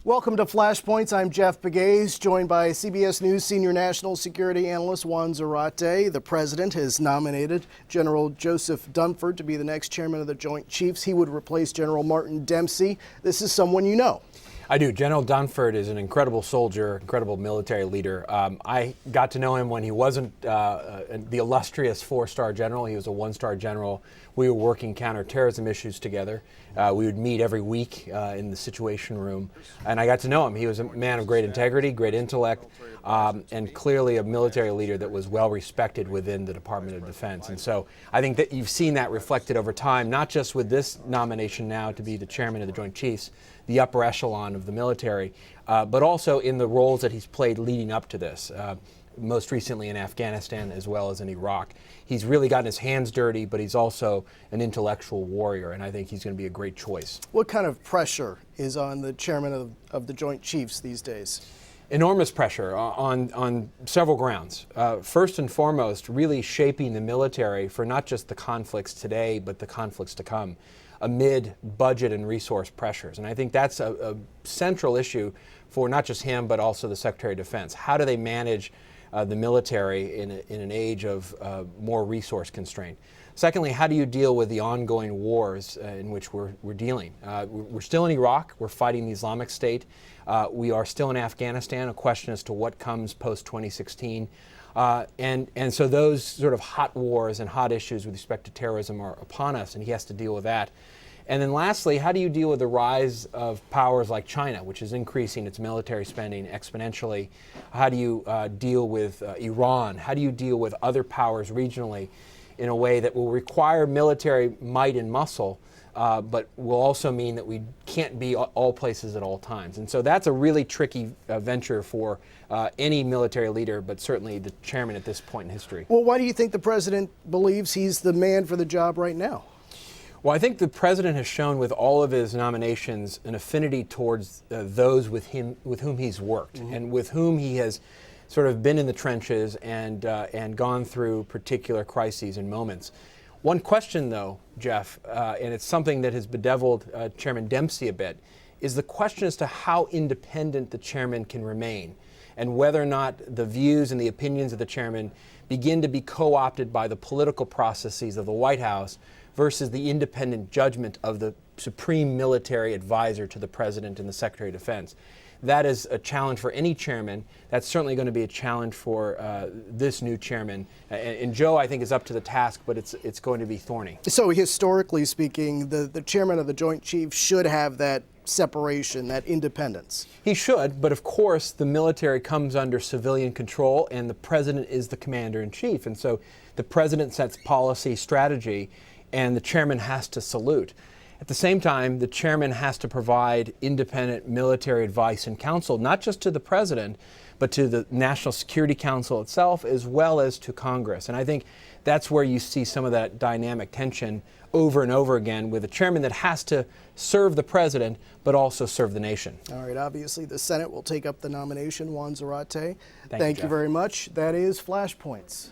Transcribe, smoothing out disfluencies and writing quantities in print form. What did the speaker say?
Welcome to Flashpoints. I'm Jeff Pegues, joined by CBS News senior national security analyst Juan Zarate. The president has nominated General Joseph Dunford to be the next chairman of the Joint Chiefs. He would replace General Martin Dempsey. This is someone you know. I do. General Dunford is an incredible soldier, incredible military leader. I got to know him when he wasn't the illustrious four-star general. He was a one-star general. We were working counterterrorism issues together. We would meet every week in the Situation Room, and I got to know him. He was a man of great integrity, great intellect, and clearly a military leader that was well respected within the Department of Defense. And so I think that you've seen that reflected over time, not just with this nomination now to be the chairman of the Joint Chiefs, the upper echelon of the military, but also in the roles that he's played leading up to this, most recently in Afghanistan as well as in Iraq. He's really gotten his hands dirty, but he's also an intellectual warrior, and I think he's going to be a great choice. What kind of pressure is on the chairman of the Joint Chiefs these days? Enormous pressure on several grounds. First and foremost, really shaping the military for not just the conflicts today, but the conflicts to come, amid budget and resource pressures. And I think that's a central issue for not just him, but also the Secretary of Defense. How do they manage the military in an age of more resource constraint? Secondly, how do you deal with the ongoing wars in which we're dealing? We're still in Iraq. We're fighting the Islamic State. We are still in Afghanistan, a question as to what comes post-2016. And so those sort of hot wars and hot issues with respect to terrorism are upon us, and he has to deal with that. And then lastly, how do you deal with the rise of powers like China, which is increasing its military spending exponentially? How do you deal with Iran? How do you deal with other powers regionally in a way that will require military might and muscle, but will also mean that we can't be all places at all times? And so that's a really tricky venture for any military leader, but certainly the chairman at this point in history. Well, why do you think the president believes he's the man for the job right now? Well, I think the president has shown with all of his nominations an affinity towards those with whom he's worked, and with whom he has sort of been in the trenches and gone through particular crises and moments. One question, though, Jeff, and it's something that has bedeviled Chairman Dempsey a bit, is the question as to how independent the chairman can remain, and whether or not the views and the opinions of the chairman begin to be co-opted by the political processes of the White House versus the independent judgment of the supreme military advisor to the president and the Secretary of Defense. That is a challenge for any chairman. That's certainly going to be a challenge for this new chairman. And Joe, I think, is up to the task, but it's going to be thorny. So historically speaking, the chairman of the Joint Chiefs should have that separation, that independence. He should, but of course the military comes under civilian control and the president is the commander-in-chief. And so the president sets policy, strategy, and the chairman has to salute. At the same time, the chairman has to provide independent military advice and counsel, not just to the president, but to the National Security Council itself, as well as to Congress. And I think that's where you see some of that dynamic tension over and over again with a chairman that has to serve the president, but also serve the nation. All right, obviously the Senate will take up the nomination. Juan Zarate, thank you very much. That is Flashpoints.